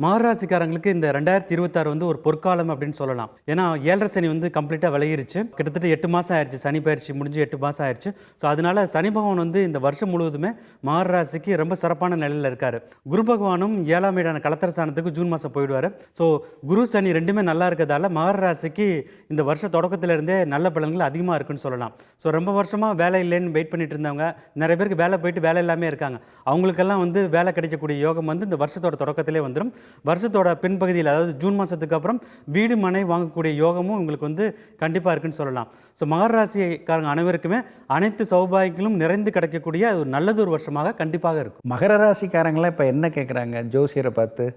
மகர ராசிக்காரங்களுக்கு இந்த 2026 வந்து ஒரு பொற்காலம் அப்படின்னு சொல்லலாம். ஏன்னா 7.5 சனி வந்து கம்ப்ளீட்டாக விலகிருச்சு. கிட்டத்தட்ட 8 மாதம் ஆயிடுச்சு. சனி பயிற்சி முடிஞ்சு 8 மாதம் ஆயிடுச்சு. ஸோ அதனால சனி பகவான் வந்து இந்த வருஷம் முழுவதுமே மகர ராசிக்கு ரொம்ப சிறப்பான நிலையில் இருக்காரு. குரு பகவானும் 7ஆம் வீடான கலத்திர ஸ்தானத்துக்கு ஜூன் மாதம் போயிடுவார். ஸோ குரு சனி ரெண்டுமே நல்லா இருக்கிறதால மகர ராசிக்கு இந்த வருஷ தொடக்கத்திலிருந்தே நல்ல பலன்கள் அதிகமாக இருக்குன்னு சொல்லலாம். ஸோ ரொம்ப வருஷமாக வேலை இல்லைன்னு வெயிட் பண்ணிட்டு இருந்தவங்க, நிறைய பேருக்கு வேலை போயிட்டு வேலை இல்லாமல் இருக்காங்க. அவங்களுக்கெல்லாம் வந்து வேலை கிடைக்கக்கூடிய யோகம் வந்து இந்த வருஷத்தோட தொடக்கத்திலே வந்துடும். வருஷத்தோட பின்பகுதியில், அதாவது ஜூன் மாதத்துக்கு அப்புறம் வீடு மனை வாங்கக்கூடிய யோகமும் உங்களுக்கு வந்து கண்டிப்பாக இருக்குன்னு சொல்லலாம். ஸோ மகர ராசிக்காரங்க அனைவருக்குமே அனைத்து சௌபாகியங்களும் நிறைந்து கிடைக்கக்கூடிய ஒரு நல்லது ஒரு வருஷமாக கண்டிப்பாக இருக்கும். மகர ராசிக்காரங்களாம் இப்போ என்ன கேட்குறாங்க ஜோசியரை பார்த்து?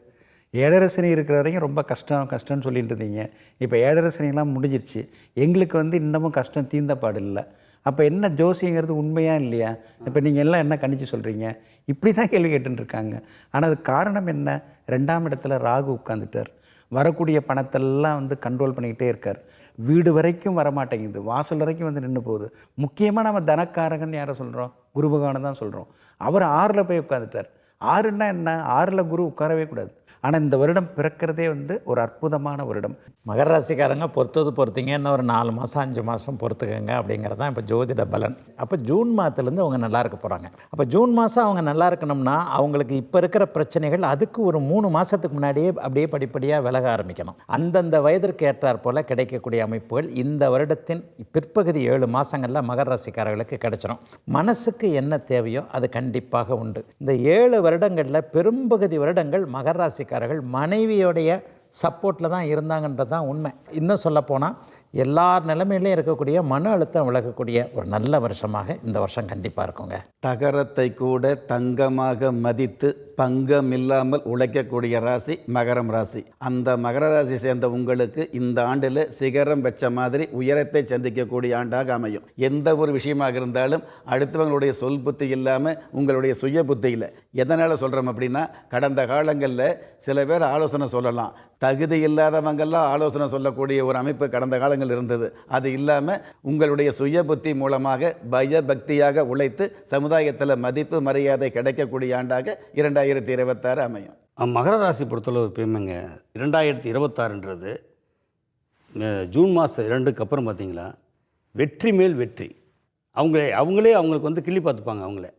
7.5 சனி இருக்கிற வரைக்கும் ரொம்ப கஷ்டம்னு சொல்லிட்டு இருந்தீங்க. இப்போ 7.5 சனிலாம் முடிஞ்சிருச்சு, எங்களுக்கு வந்து இன்னமும் கஷ்டம் தீர்ந்த பாடு இல்லை. அப்போ என்ன ஜோசியங்கிறது உண்மையா இல்லையா? இப்போ நீங்கள் எல்லாம் என்ன கணிச்சு சொல்கிறீங்க? இப்படி தான் கேள்வி கேட்டுருக்காங்க. ஆனால் அது காரணம் என்ன? 2ஆம் இடத்துல ராகு உட்காந்துட்டார். வரக்கூடிய பணத்தெல்லாம் வந்து கண்ட்ரோல் பண்ணிக்கிட்டே இருக்கார். வீடு வரைக்கும் வரமாட்டேங்குது, வாசல் வரைக்கும் வந்து நின்று போகுது. முக்கியமாக நம்ம தனக்காரகன் யாரை சொல்கிறோம்? குரு பகவானை தான் சொல்கிறோம். அவர் 6ல் போய் உட்காந்துட்டார். 6ன்னா என்ன? 6ல் குரு உட்காரவே கூடாது. ஆனால் இந்த வருடம் பிறக்கிறதே வந்து ஒரு அற்புதமான வருடம். மகர ராசிக்காரங்க பொறுத்தீங்க, இன்னும் ஒரு 4 மாதம் 5 மாதம் பொறுத்துக்கங்க அப்படிங்கிறது தான் இப்போ ஜோதிட பலன். அப்போ ஜூன் மாதத்துலேருந்து அவங்க நல்லா இருக்க போகிறாங்க. அப்போ ஜூன் மாதம் அவங்க நல்லா இருக்கணும்னா அவங்களுக்கு இப்போ இருக்கிற பிரச்சனைகள் அதுக்கு ஒரு 3 மாதத்துக்கு முன்னாடியே அப்படியே படிப்படியாக விலக ஆரம்பிக்கணும். அந்தந்த வயதிற்கு ஏற்றாற் போல் கிடைக்கக்கூடிய அமைப்புகள் இந்த வருடத்தின் பிற்பகுதி 7 மாதங்களில் மகர ராசிக்காரர்களுக்கு கிடைச்சிடும். மனசுக்கு என்ன தேவையோ அது கண்டிப்பாக உண்டு. இந்த 7 வருடங்களில் பெரும்பகுதி வருடங்கள் மகர ராசி மனைவியோடைய சப்போர்ட்டில் தான் இருந்தாங்கன்றது தான் உண்மை. இன்னும் சொல்லப்போனால் எல்லார் நிலைமையிலையும் இருக்கக்கூடிய மன அழுத்தம் விலகக்கூடிய ஒரு நல்ல வருஷமாக இந்த வருஷம் கண்டிப்பாக இருக்குங்க. தகரத்தை கூட தங்கமாக மதித்து பங்கம் இல்லாமல் உழைக்கக்கூடிய ராசி மகரம் ராசி. அந்த மகர ராசி சேர்ந்த உங்களுக்கு இந்த ஆண்டில் சிகரம் வச்ச மாதிரி உயரத்தை சந்திக்கக்கூடிய ஆண்டாக அமையும். எந்த ஒரு விஷயமாக இருந்தாலும் அடுத்தவங்களுடைய சொல் புத்தி இல்லாமல் உங்களுடைய சுய புத்தியில். எதனால் சொல்கிறோம் அப்படின்னா, கடந்த காலங்களில் சில பேர் ஆலோசனை சொல்லலாம், தகுதி இல்லாதவங்கெல்லாம் ஆலோசனை சொல்லக்கூடிய ஒரு அமைப்பு கடந்த காலங்கள் இருந்தது. அது இல்லாமல் உங்களுடைய சுய புத்தி மூலமாக பயபக்தியாக உழைத்து சமுதாயத்தில் மதிப்பு மரியாதை கிடைக்கக்கூடிய ஆண்டாக 2026 அமையும். மகர ராசி பொறுத்தளவு எப்பயுமேங்க 2026ன்றது ஜூன் மாதம் 2க்கு அப்புறம் பார்த்தீங்களா, வெற்றி மேல் வெற்றி. அவங்களே அவங்களுக்கு வந்து கிள்ளி பார்த்துப்பாங்க. அவங்களே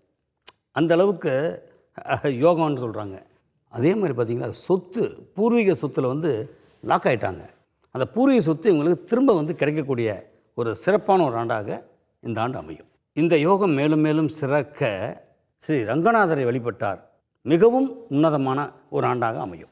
அந்த அளவுக்கு யோகம்னு சொல்கிறாங்க. அதே மாதிரி பார்த்திங்கன்னா சொத்து, பூர்வீக சொத்தில் வந்து லாக் ஆகிட்டாங்க. அந்த பூர்வீக சொத்து இவங்களுக்கு திரும்ப வந்து கிடைக்கக்கூடிய ஒரு சிறப்பான ஒரு ஆண்டாக இந்த ஆண்டு அமையும். இந்த யோகம் மேலும் மேலும் சிறக்க ஸ்ரீ ரங்கநாதரை வழிபட்டார் மிகவும் உன்னதமான ஒரு ஆண்டாக அமையும்.